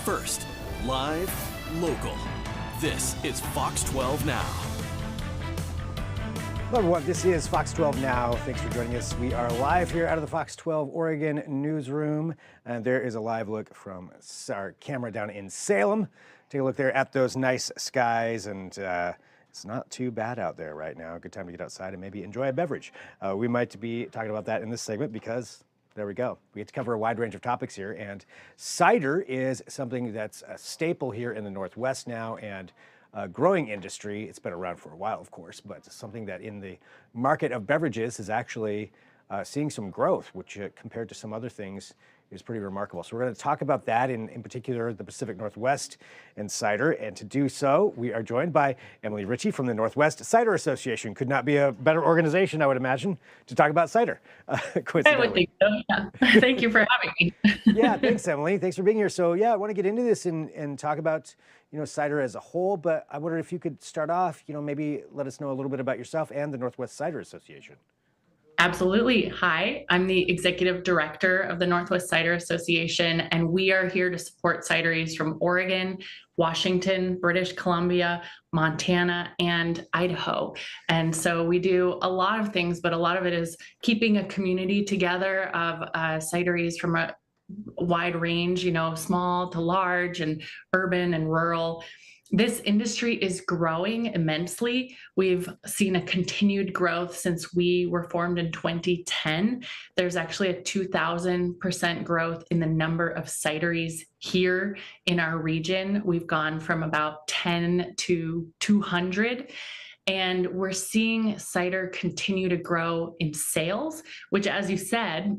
First, live, local. This is Fox 12 Now. Hello everyone, this is Fox 12 Now. Thanks for joining us. We are live here out of the Fox 12 Oregon newsroom. And there is a live look from our camera down in Salem. Take a look there at those nice skies, and it's not too bad out there right now. Good time to get outside and maybe enjoy a beverage. We might be talking about that in this segment because there we go. We get to cover a wide range of topics here, and cider is something that's a staple here in the Northwest now, and a growing industry. It's been around for a while, of course, but something that in the market of beverages is actually seeing some growth, which compared to some other things is pretty remarkable. So we're going to talk about that, in particular the Pacific Northwest and cider. And to do so, we are joined by Emily Ritchie from the Northwest Cider Association. Could not be a better organization, I would imagine, to talk about cider. I would think so, yeah. Thank you for having me. Yeah, thanks, Emily. Thanks for being here. So yeah, I want to get into this and talk about, cider as a whole, but I wondered if you could start off, maybe let us know a little bit about yourself and the Northwest Cider Association. Absolutely. Hi, I'm the executive director of the Northwest Cider Association, and we are here to support cideries from Oregon, Washington, British Columbia, Montana, and Idaho. And so we do a lot of things, but a lot of it is keeping a community together of cideries from a wide range, small to large and urban and rural. This industry is growing immensely. We've seen a continued growth since we were formed in 2010. There's actually a 2,000% growth in the number of cideries here in our region. We've gone from about 10 to 200. And we're seeing cider continue to grow in sales, which, as you said,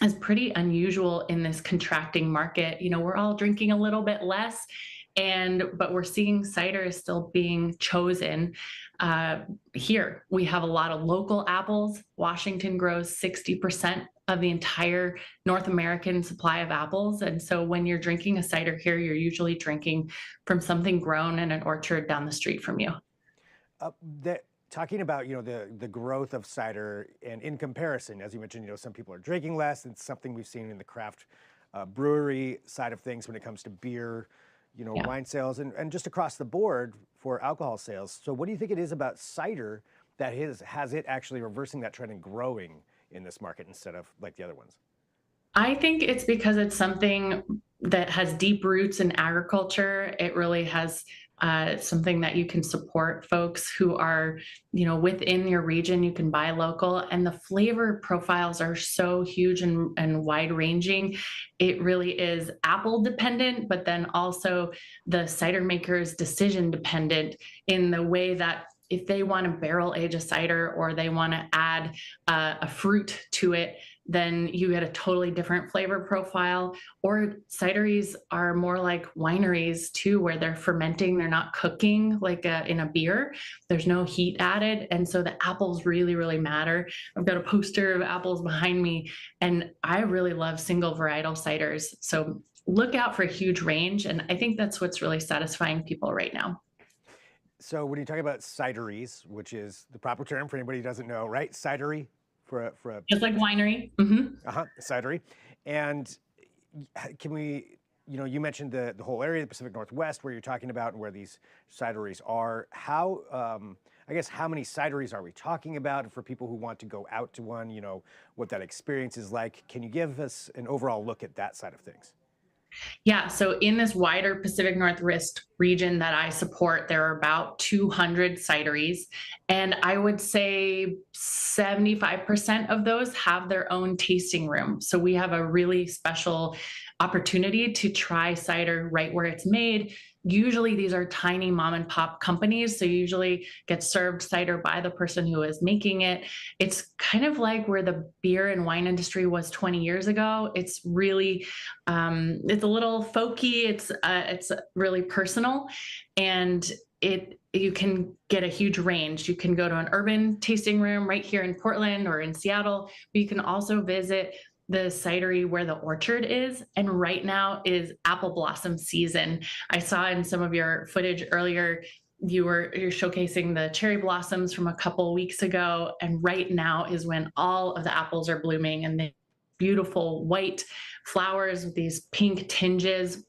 is pretty unusual in this contracting market. We're all drinking a little bit less, but we're seeing cider is still being chosen here. We have a lot of local apples. Washington grows 60% of the entire North American supply of apples. And so when you're drinking a cider here, you're usually drinking from something grown in an orchard down the street from you. Talking about, the growth of cider, and in comparison, as you mentioned, some people are drinking less. It's something we've seen in the craft brewery side of things when it comes to beer, wine sales, and just across the board for alcohol sales. So what do you think it is about cider that has it actually reversing that trend and growing in this market instead of like the other ones? I think it's because it's something that has deep roots in agriculture. It really has something that you can support folks who are, within your region. You can buy local, and the flavor profiles are so huge and wide ranging. It really is apple dependent, but then also the cider maker's decision dependent in the way that if they want to barrel age a cider or they want to add a fruit to it, then you get a totally different flavor profile. Or cideries are more like wineries too, where they're fermenting, they're not cooking like in a beer. There's no heat added. And so the apples really, really matter. I've got a poster of apples behind me, and I really love single varietal ciders. So look out for a huge range. And I think that's what's really satisfying people right now. So when you talk about cideries, which is the proper term for anybody who doesn't know, right? Cidery for a just like winery. Mm-hmm. Cidery. And can we, you mentioned the whole area, the Pacific Northwest, where you're talking about and where these cideries are. How, I guess, how many cideries are we talking about? And for people who want to go out to one, what that experience is like. Can you give us an overall look at that side of things? Yeah, so in this wider Pacific Northwest region that I support, there are about 200 cideries, and I would say 75% of those have their own tasting room. So we have a really special opportunity to try cider right where it's made. Usually these are tiny mom and pop companies, so you usually get served cider by the person who is making it. It's kind of like where the beer and wine industry was 20 years ago. It's really, it's a little folky. It's really personal, and you can get a huge range. You can go to an urban tasting room right here in Portland or in Seattle, but you can also visit the cidery where the orchard is. And right now is apple blossom season. I saw in some of your footage earlier, you're showcasing the cherry blossoms from a couple weeks ago. And right now is when all of the apples are blooming, and the beautiful white flowers with these pink tinges.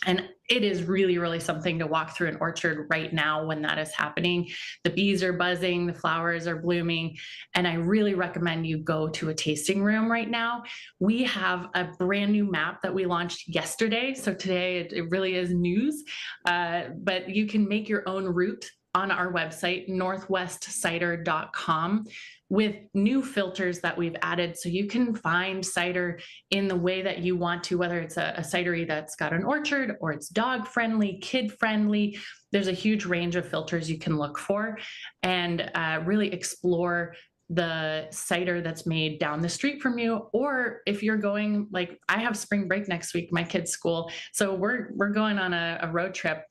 And it is really, really something to walk through an orchard right now when that is happening. The bees are buzzing, the flowers are blooming, and I really recommend you go to a tasting room right now. We have a brand new map that we launched yesterday. So today it really is news, but you can make your own route on our website, northwestcider.com, with new filters that we've added so you can find cider in the way that you want to, whether it's a cidery that's got an orchard or it's dog friendly, kid friendly. There's a huge range of filters you can look for and really explore the cider that's made down the street from you. Or if you're going, like I have spring break next week, my kids' school, so we're going on a road trip,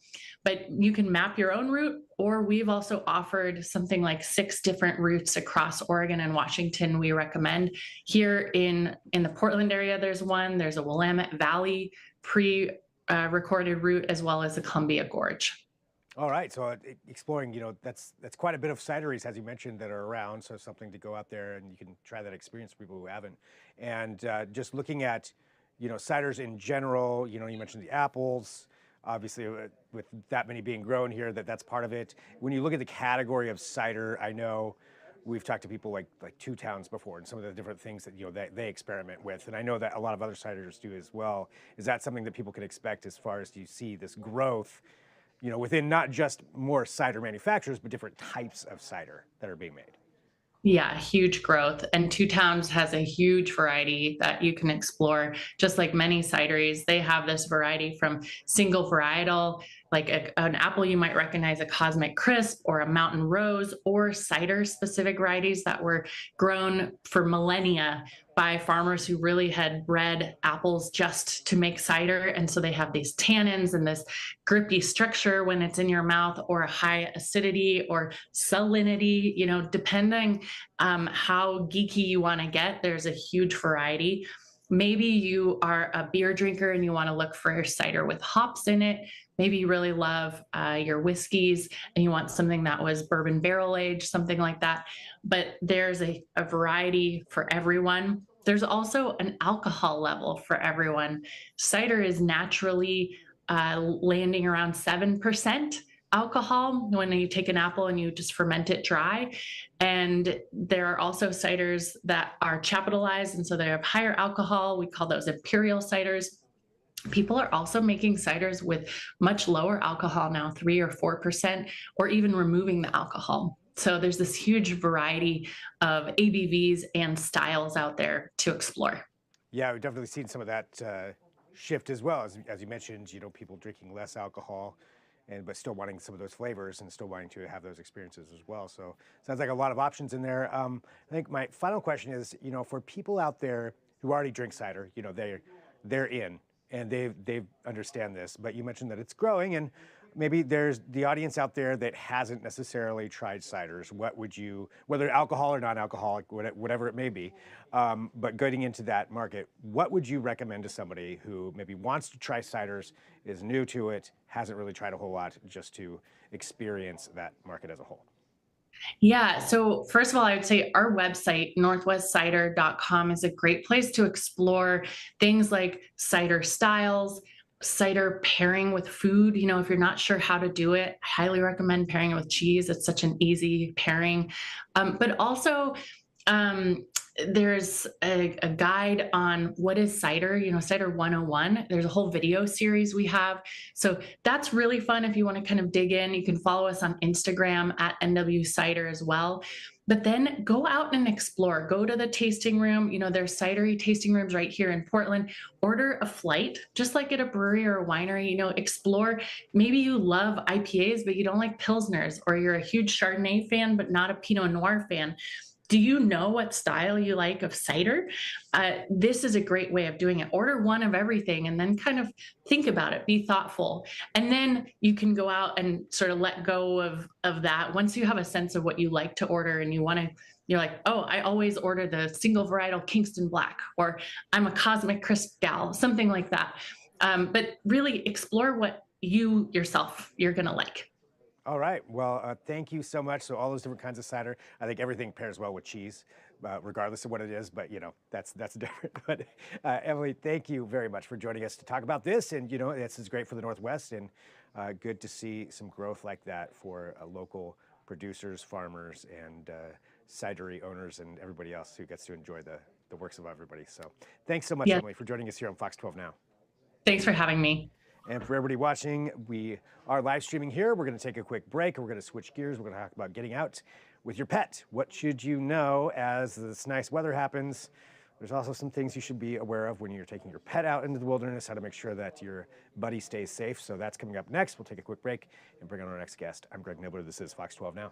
but you can map your own route, or we've also offered something like 6 different routes across Oregon and Washington we recommend. Here in the Portland area, there's one. There's a Willamette Valley pre-recorded route, as well as the Columbia Gorge. All right, so exploring, that's quite a bit of cideries, as you mentioned, that are around. So something to go out there and you can try that experience for people who haven't. And just looking at, ciders in general. You mentioned the apples. Obviously, with that many being grown here, that's part of it. When you look at the category of cider, I know we've talked to people like Two Towns before, and some of the different things that that they experiment with, and I know that a lot of other ciders do as well. Is that something that people can expect as far as you see this growth, within not just more cider manufacturers, but different types of cider that are being made? Yeah, huge growth. And Two Towns has a huge variety that you can explore. Just like many cideries, they have this variety from single varietal, like an apple you might recognize, a Cosmic Crisp or a Mountain Rose, or cider specific varieties that were grown for millennia by farmers who really had bred apples just to make cider. And so they have these tannins and this grippy structure when it's in your mouth, or a high acidity or salinity, depending how geeky you want to get. There's a huge variety. Maybe you are a beer drinker and you want to look for cider with hops in it. Maybe you really love your whiskeys and you want something that was bourbon barrel aged, something like that. But there's a variety for everyone. There's also an alcohol level for everyone. Cider is naturally landing around 7% alcohol when you take an apple and you just ferment it dry. And there are also ciders that are chapitalized, and so they have higher alcohol. We call those imperial ciders. People are also making ciders with much lower alcohol now, 3 or 4%, or even removing the alcohol. So there's this huge variety of ABVs and styles out there to explore. Yeah, we've definitely seen some of that shift as well. As you mentioned, people drinking less alcohol, but still wanting some of those flavors and still wanting to have those experiences as well. So sounds like a lot of options in there. I think my final question is, for people out there who already drink cider, they're in and they understand this. But you mentioned that it's growing, and maybe there's the audience out there that hasn't necessarily tried ciders. What would you, whether alcohol or non-alcoholic, whatever it may be, but getting into that market, what would you recommend to somebody who maybe wants to try ciders, is new to it, hasn't really tried a whole lot, just to experience that market as a whole? Yeah. So first of all, I would say our website, northwestcider.com, is a great place to explore things like cider styles, cider pairing with food. If you're not sure how to do it, I highly recommend pairing it with cheese. It's such an easy pairing. But also, there's a guide on what is cider, Cider 101. There's a whole video series we have. So that's really fun if you want to kind of dig in. You can follow us on Instagram at NW Cider as well. But then go out and explore. Go to the tasting room. There's cidery tasting rooms right here in Portland. Order a flight, just like at a brewery or a winery. Explore. Maybe you love IPAs, but you don't like Pilsners, or you're a huge Chardonnay fan, but not a Pinot Noir fan. Do you know what style you like of cider? This is a great way of doing it. Order one of everything and then kind of think about it, be thoughtful. And then you can go out and sort of let go of that. Once you have a sense of what you like to order and you're like, oh, I always order the single varietal Kingston Black, or I'm a Cosmic Crisp gal, something like that. But really explore what you're going to like. All right. Well, thank you so much. So all those different kinds of cider. I think everything pairs well with cheese. regardless of what it is. But that's different. But Emily, thank you very much for joining us to talk about this. And this is great for the Northwest, and good to see some growth like that for local producers, farmers, and cidery owners, and everybody else who gets to enjoy the works of everybody. So thanks so much, Yeah. Emily, for joining us here on Fox 12 Now. Thanks for having me. And for everybody watching, we are live streaming here. We're going to take a quick break, and we're going to switch gears. We're going to talk about getting out with your pet. What should you know as this nice weather happens? There's also some things you should be aware of when you're taking your pet out into the wilderness, how to make sure that your buddy stays safe. So that's coming up next. We'll take a quick break and bring on our next guest. I'm Greg Nibbler. This is Fox 12 Now.